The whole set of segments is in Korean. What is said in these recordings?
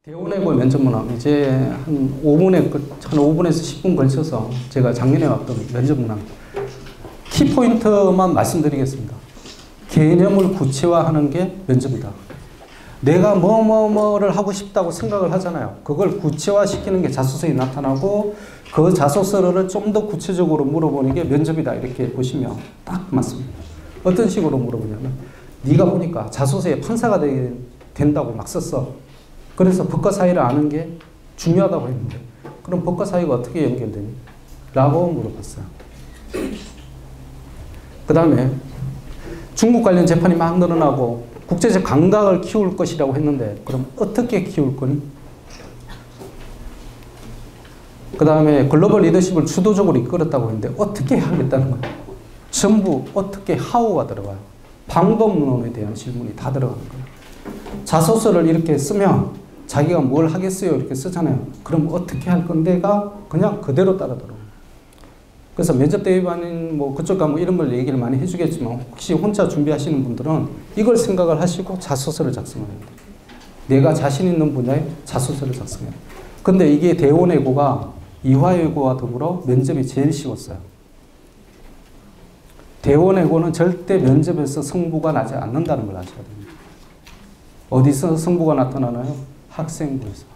대원외고 면접문항 이제 한 5분에서 10분 걸쳐서 제가 작년에 왔던 면접문항 키포인트만 말씀드리겠습니다. 개념을 구체화하는 게 면접이다. 내가 뭐를 하고 싶다고 생각을 하잖아요. 그걸 구체화시키는 게 자소서에 나타나고 그 자소서를 좀 더 구체적으로 물어보는 게 면접이다. 이렇게 보시면 딱 맞습니다. 어떤 식으로 물어보냐면 네가 보니까 자소서에 판사가 된다고 막 썼어. 그래서 법과 사회를 아는 게 중요하다고 했는데 그럼 법과 사회가 어떻게 연결되니? 라고 물어봤어요. 그 다음에 중국 관련 재판이 막 늘어나고 국제적 감각을 키울 것이라고 했는데 그럼 어떻게 키울 거니? 그 다음에 글로벌 리더십을 주도적으로 이끌었다고 했는데 어떻게 하겠다는 거예요? 전부 어떻게 하우가 들어가요. 방법론에 대한 질문이 다 들어가는 거예요. 자소서를 이렇게 쓰면 자기가 뭘 하겠어요 이렇게 쓰잖아요. 그럼 어떻게 할 건데가 그냥 그대로 따라 들어오는 거예요. 그래서 면접 대비반인 뭐 그쪽 과목 이런 걸 얘기를 많이 해주겠지만 혹시 혼자 준비하시는 분들은 이걸 생각을 하시고 자소서를 작성해야 돼요. 내가 자신 있는 분야에 자소서를 작성해야 돼요. 근데 이게 대원외고가 이화외고와 더불어 면접이 제일 쉬웠어요. 대원외고는 절대 면접에서 승부가 나지 않는다는 걸 아셔야 됩니다. 어디서 승부가 나타나나요? 학생부에서.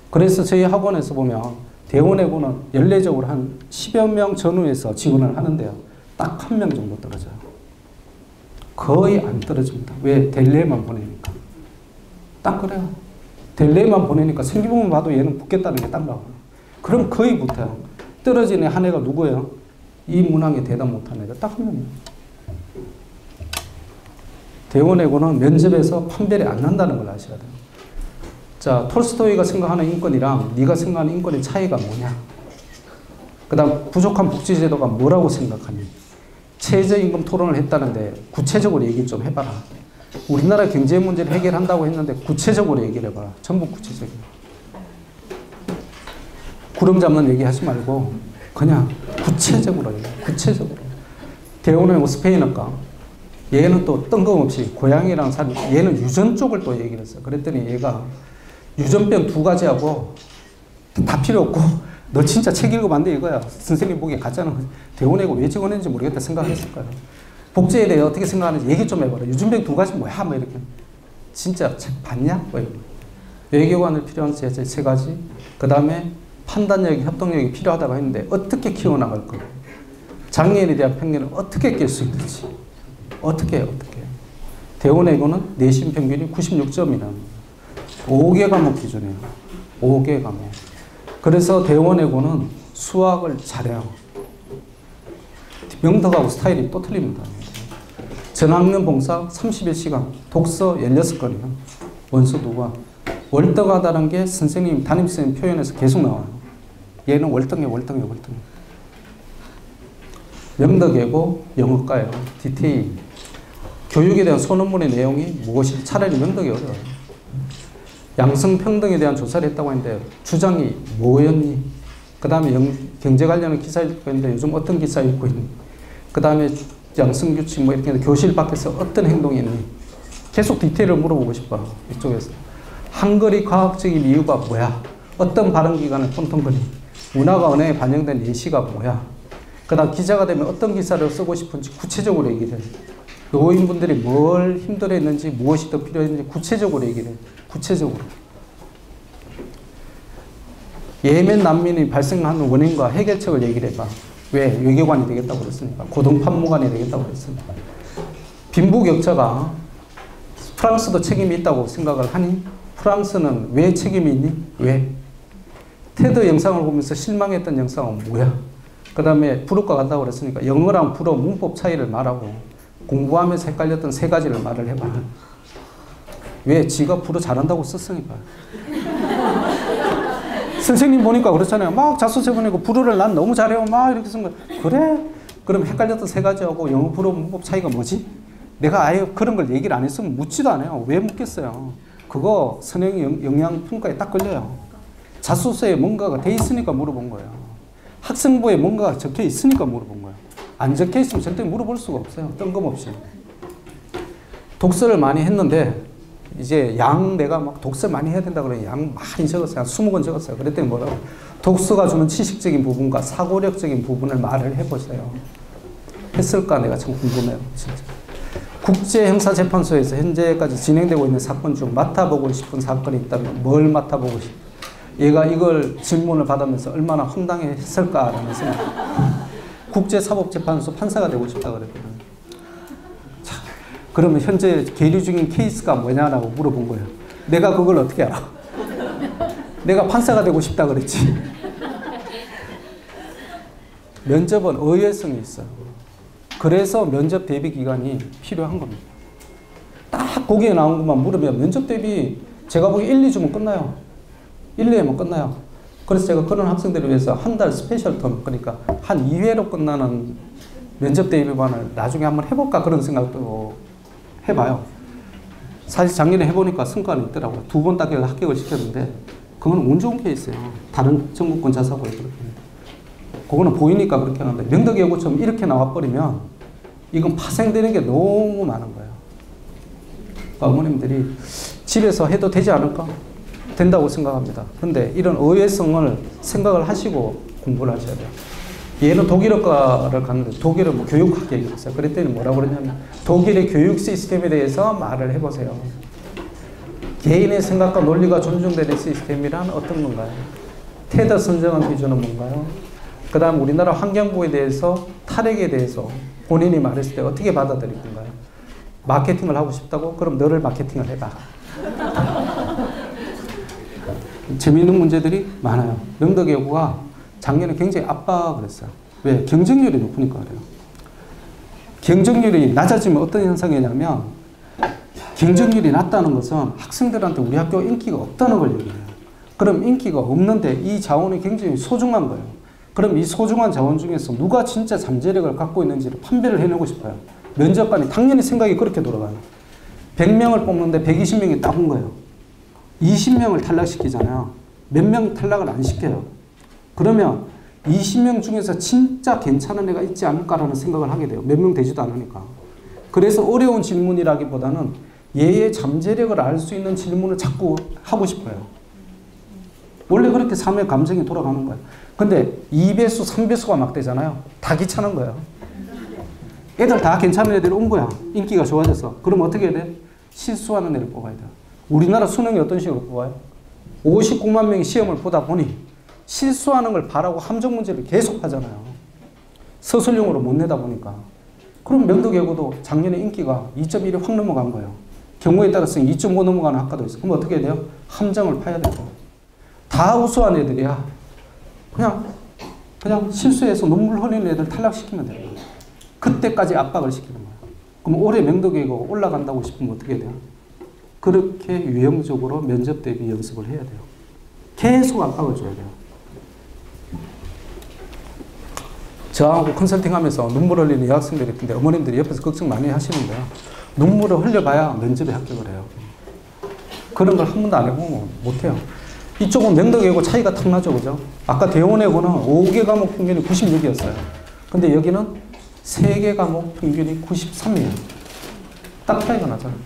그래서 저희 학원에서 보면 대원외고는 연례적으로 한 10여 명 전후에서 지원을 하는데요. 딱 한 명 정도 떨어져요. 거의 안 떨어집니다. 왜? 델레만 보내니까. 딱 그래요. 델레만 보내니까 생기부만 봐도 얘는 붙겠다는 게 딱 나와요. 그럼 거의 붙어요. 떨어지는 한 애가 누구예요? 이 문항에 대답 못한 애가 딱 한 명이에요. 대원외고는 면접에서 판별이 안 난다는 걸 아셔야 돼요. 자, 톨스토이가 생각하는 인권이랑 네가 생각하는 인권의 차이가 뭐냐? 그 다음 부족한 복지제도가 뭐라고 생각하니? 최저임금 토론을 했다는데 구체적으로 얘기 좀 해봐라. 우리나라 경제 문제를 해결한다고 했는데 구체적으로 얘기를 해봐라. 전부 구체적이에요. 구름 잡는 얘기 하지 말고 그냥 구체적으로 해요. 구체적으로. 대원외고 스페인어과 얘는 또 뜬금없이 고양이랑 얘는 유전 쪽을 또 얘기를 했어요. 그랬더니 얘가 유전병 2가지하고 다 필요 없고 너 진짜 책 읽으면 안 돼 이거야. 선생님 보기에 가짜는 대원외고 왜 찍어냈는지 모르겠다 생각했을 거예요. 복제에 대해 어떻게 생각하는지 얘기 좀 해봐라. 유전병 2가지 뭐야? 뭐 이렇게. 진짜 책 봤냐? 뭐 이렇게. 외교관을 필요한 세 가지. 그 다음에 판단력이, 협동력이 필요하다고 했는데 어떻게 키워나갈 거. 장애인에 대한 편견을 어떻게 깰 수 있는지. 어떻게 해요? 어떻게 해요? 대원외고는 내신 평균이 96점이라는 5개 과목 기준이에요. 5개 과목. 그래서 대원외고는 수학을 잘해요. 명덕하고 스타일이 또 틀립니다. 전학년 봉사 31시간, 독서 16건이요. 원서 2과. 월등하다는 게 선생님, 담임선생님 표현에서 계속 나와요. 얘는 월등해. 명덕이고 영어과예요. 디테일. 교육에 대한 소논문의 내용이 무엇이 차라리 명덕이 어려워요. 양성평등에 대한 조사를 했다고 했는데 주장이 뭐였니? 그 다음에 경제 관련한 기사 읽고 있는데 요즘 어떤 기사 읽고 있니? 그 다음에 양성규칙 뭐 이렇게 교실 밖에서 어떤 행동이 있니? 계속 디테일을 물어보고 싶어요. 이쪽에서. 한글이 과학적인 이유가 뭐야? 어떤 발언기관을 통통거니? 문화가 언어에 반영된 예시가 뭐야? 그 다음 기자가 되면 어떤 기사를 쓰고 싶은지 구체적으로 얘기를 해요. 노인분들이 뭘 힘들어했는지 무엇이 더 필요했는지 구체적으로 얘기를 해요. 구체적으로. 예멘 난민이 발생하는 원인과 해결책을 얘기를 해봐. 왜? 외교관이 되겠다고 그랬으니까. 고등판무관이 되겠다고 그랬으니까. 빈부격차가 프랑스도 책임이 있다고 생각을 하니? 프랑스는 왜 책임이 있니? 왜? 테드 영상을 보면서 실망했던 영상은 뭐야? 그 다음에 불어과 간다고 그랬으니까 영어랑 불어 문법 차이를 말하고 공부하면서 헷갈렸던 3가지를 말을 해봐. 왜? 지가 불어 잘한다고 썼으니까. 선생님 보니까 그렇잖아요. 막 자소서 보내고 불어를 난 너무 잘해요. 막 이렇게 쓴 거야. 그래? 그럼 헷갈렸던 3가지하고 영어 불어 문법 차이가 뭐지? 내가 아예 그런 걸 얘기를 안 했으면 묻지도 않아요. 왜 묻겠어요? 그거 선행 영양 평가에 딱 걸려요. 자소서에 뭔가가 돼 있으니까 물어본 거예요. 학생부에 뭔가가 적혀 있으니까 물어본 거예요. 안 적혀 있으면 절대 물어볼 수가 없어요. 뜬금없이. 독서를 많이 했는데 이제 양 내가 막 독서 많이 해야 된다 그러니 양 많이 적었어요. 한 20권 적었어요. 그랬더니 뭐라고? 독서가 주는 지식적인 부분과 사고력적인 부분을 말을 해보세요. 했을까? 내가 참 궁금해요. 진짜. 국제형사재판소에서 현재까지 진행되고 있는 사건 중 맡아보고 싶은 사건이 있다면 뭘 맡아보고 싶어요? 얘가 이걸 질문을 받으면서 얼마나 황당해 했을까라는 생각. 국제사법재판소 판사가 되고 싶다 그랬거든요. 자, 그러면 현재 계류 중인 케이스가 뭐냐라고 물어본 거예요. 내가 그걸 어떻게 알아? 내가 판사가 되고 싶다 그랬지. 면접은 의외성이 있어요. 그래서 면접 대비 기간이 필요한 겁니다. 딱 거기에 나온 것만 물으면 면접 대비 제가 보기 1, 2주면 끝나요. 1, 2회면 끝나요. 그래서 제가 그런 학생들을 위해서 한 달 스페셜 텀, 그러니까 한 2회로 끝나는 면접 대비반을 나중에 한번 해볼까 그런 생각도 해봐요. 사실 작년에 해보니까 성과는 있더라고요. 2번 딱 합격을 시켰는데 그건 운 좋은 케이스예요. 다른 정부권 자사고에 그렇게. 그거는 보이니까 그렇게 하는데 명덕예고처럼 이렇게 나와버리면 이건 파생되는 게 너무 많은 거예요. 그러니까 어머님들이 집에서 해도 되지 않을까? 된다고 생각합니다. 근데 이런 의외성을 생각을 하시고 공부를 하셔야 돼요. 얘는 독일어과를 갔는데 독일어 뭐 교육학 얘기했어요. 그랬더니 뭐라고 그러냐면 독일의 교육 시스템에 대해서 말을 해보세요. 개인의 생각과 논리가 존중되는 시스템이란 어떤 건가요? 테더 선정한 기준은 뭔가요? 그 다음 우리나라 환경부에 대해서 탈핵에 대해서 본인이 말했을 때 어떻게 받아들일 건가요? 마케팅을 하고 싶다고? 그럼 너를 마케팅을 해봐. 재미있는 문제들이 많아요. 명덕예고가 작년에 굉장히 압박을 했어요. 왜? 경쟁률이 높으니까 그래요. 경쟁률이 낮아지면 어떤 현상이냐면 경쟁률이 낮다는 것은 학생들한테 우리 학교 인기가 없다는 걸 얘기해요. 그럼 인기가 없는데 이 자원이 굉장히 소중한 거예요. 그럼 이 소중한 자원 중에서 누가 진짜 잠재력을 갖고 있는지를 판별을 해내고 싶어요. 면접관이 당연히 생각이 그렇게 돌아가요. 100명을 뽑는데 120명이 따온 거예요. 20명을 탈락시키잖아요. 몇 명 탈락을 안 시켜요. 그러면 20명 중에서 진짜 괜찮은 애가 있지 않을까라는 생각을 하게 돼요. 몇 명 되지도 않으니까. 그래서 어려운 질문이라기보다는 얘의 잠재력을 알 수 있는 질문을 자꾸 하고 싶어요. 원래 그렇게 삶의 감정이 돌아가는 거예요. 근데 2배수, 3배수가 막 되잖아요. 다 귀찮은 거예요. 애들 다 괜찮은 애들이 온 거야. 인기가 좋아져서. 그럼 어떻게 해야 돼? 실수하는 애를 뽑아야 돼요. 우리나라 수능이 어떤 식으로 뽑아요? 59만 명이 시험을 보다 보니 실수하는 걸 바라고 함정 문제를 계속 하잖아요. 서술형으로 못 내다 보니까. 그럼 명덕예고도 작년에 인기가 2.1이 확 넘어간 거예요. 경우에 따라서는 2.5 넘어가는 학과도 있어요. 그럼 어떻게 해야 돼요? 함정을 파야 되고. 다 우수한 애들이야. 그냥 실수해서 눈물 흘리는 애들 탈락시키면 돼요. 그때까지 압박을 시키는 거예요. 그럼 올해 명덕예고 올라간다고 싶으면 어떻게 돼요? 그렇게 유형적으로 면접 대비 연습을 해야 돼요. 계속 압박을 줘야 돼요. 저하고 컨설팅하면서 눈물 흘리는 여학생들이 있는데 어머님들이 옆에서 걱정 많이 하시는데요. 눈물을 흘려봐야 면접에 합격을 해요. 그런 걸 한 번도 안 해보면 못해요. 이쪽은 명덕예고 차이가 탁 나죠, 그죠? 아까 대원예고는 5개 과목 평균이 96이었어요. 근데 여기는 3개 과목 평균이 93이에요. 딱 차이가 나잖아요.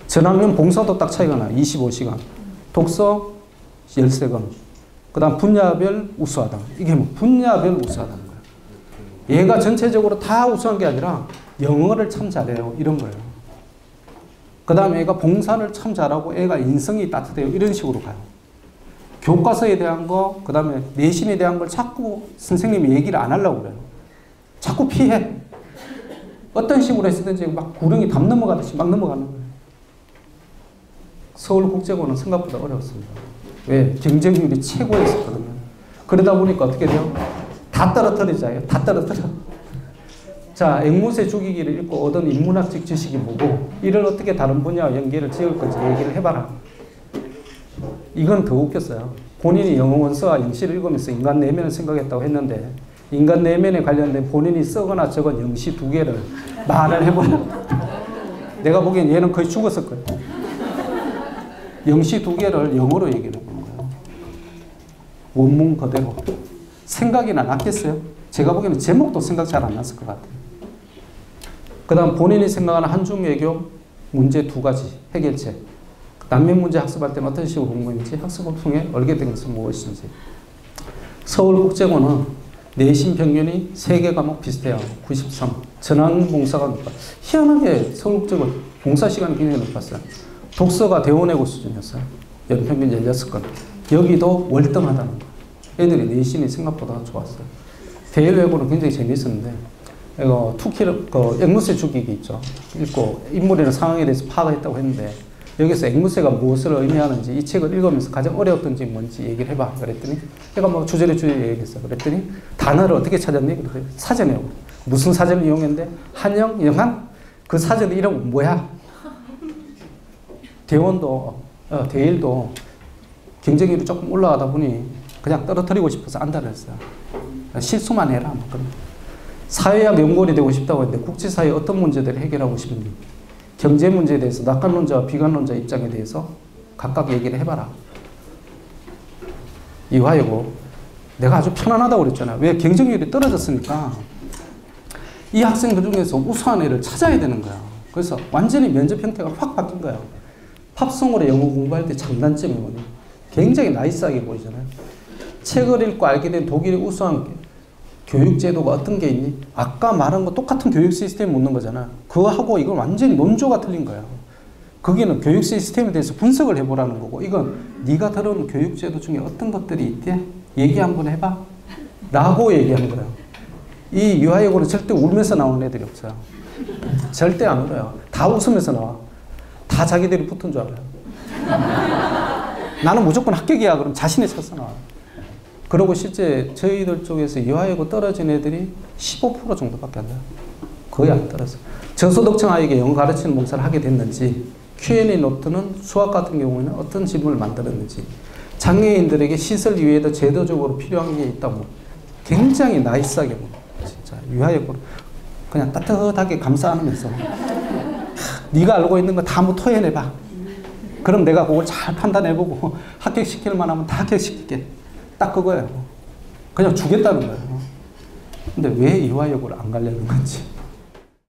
전학년 봉사도 딱 차이가 나요. 25시간. 독서 13권. 그 다음 분야별 우수하다. 이게 뭐 분야별 우수하다는 거예요. 얘가 전체적으로 다 우수한 게 아니라 영어를 참 잘해요. 이런 거예요. 그 다음에 애가 봉사를 참 잘하고 애가 인성이 따뜻해요. 이런 식으로 가요. 교과서에 대한 거, 그 다음에 내신에 대한 걸 자꾸 선생님이 얘기를 안 하려고 그래요. 자꾸 피해. 어떤 식으로 했든지 막 구렁이 담 넘어가듯이 막 넘어가는 거예요. 서울국제고는 생각보다 어려웠습니다. 왜? 경쟁률이 최고였었거든요. 그러다 보니까 어떻게 돼요? 다 떨어뜨리자요. 다 떨어뜨려. 자, 앵무새 죽이기를 읽고 얻은 인문학적 지식이 뭐고 이를 어떻게 다른 분야와 연계를 지을 건지 얘기를 해봐라. 이건 더 웃겼어요. 본인이 영어 원서와 영시를 읽으면서 인간 내면을 생각했다고 했는데 인간 내면에 관련된 본인이 쓰거나 적은 영시 2개를 말을 해버려. 내가 보기엔 얘는 거의 죽었을 거예요. 영시 2개를 영어로 얘기를 해보는 거예요. 원문 그대로. 생각이나 났겠어요? 제가 보기에는 제목도 생각 잘 안 났을 것 같아요. 그 다음 본인이 생각하는 한중외교 문제 2가지 해결책. 난민 문제 학습할 때는 어떤 식으로 공부했는지, 학습을 통해 알게 된 것은 무엇인지. 서울국제고는 내신 평균이 3개 과목 비슷해요. 93. 전환봉사가 높아. 희한하게 서울국제고 봉사 시간이 굉장히 높았어요. 독서가 대원외고 수준이었어요. 연평균 16건. 여기도 월등하다는 거. 애들이 내신이 생각보다 좋았어요. 대일외고는 굉장히 재미있었는데, 이거 투키를, 앵무새 죽이기 있죠. 읽고 인물이나 상황에 대해서 파악했다고 했는데, 여기서 앵무새가 무엇을 의미하는지 이 책을 읽으면서 가장 어려웠던 점이 뭔지 얘기를 해봐. 그랬더니, 얘가 뭐 주저리 얘기했어. 그랬더니, 단어를 어떻게 찾았니? 그랬더니, 사전이요. 무슨 사전을 이용했는데, 한영, 영한? 그 사전 이름 뭐야? 대일도 경쟁률이 조금 올라가다 보니 그냥 떨어뜨리고 싶어서 안달을 했어요. 실수만 해라. 뭐 그런. 사회학 연구원이 되고 싶다고 했는데 국제사회 어떤 문제들을 해결하고 싶니? 경제 문제에 대해서 낙관론자와 비관론자 입장에 대해서 각각 얘기를 해봐라. 이화여고 내가 아주 편안하다고 그랬잖아요. 왜? 경쟁률이 떨어졌으니까 이 학생들 중에서 우수한 애를 찾아야 되는 거야. 그래서 완전히 면접 형태가 확 바뀐 거야. 팝송으로 영어 공부할 때 장단점이 뭐냐? 굉장히 나이스하게 보이잖아요. 책을 읽고 알게 된 독일의 우수한 교육제도가 어떤 게 있니? 아까 말한 거 똑같은 교육 시스템 묻는 거잖아. 그거하고 이건 완전히 논조가 틀린 거야. 거기는 교육 시스템에 대해서 분석을 해보라는 거고, 이건 네가 들어오는 교육제도 중에 어떤 것들이 있대? 얘기 한번 해봐. 라고 얘기하는 거예요. 이 유아여고는 절대 울면서 나오는 애들이 없어요. 절대 안 울어요. 다 웃으면서 나와. 다 자기들이 붙은 줄 알아요. 나는 무조건 합격이야. 그럼 자신의 차서 나와. 그리고 실제 저희들 쪽에서 유아여고 떨어진 애들이 15% 정도밖에 안 돼요. 거의 안 떨어져. 저소득층 아이에게 영어 가르치는 봉사를 하게 됐는지, Q&A 노트는 수학 같은 경우에는 어떤 질문을 만들었는지, 장애인들에게 시설 이외에도 제도적으로 필요한 게 있다고 굉장히 나이스하게 진짜 유아여고 그냥 따뜻하게 감싸 안으면서 네가 알고 있는 거 다 한번 토해내봐. 그럼 내가 그걸 잘 판단해보고 합격시킬 만하면 다 합격시킬게. 딱 그거예요. 그냥 주겠다는 거예요. 근데 왜 이화여고를 안 가려는 건지.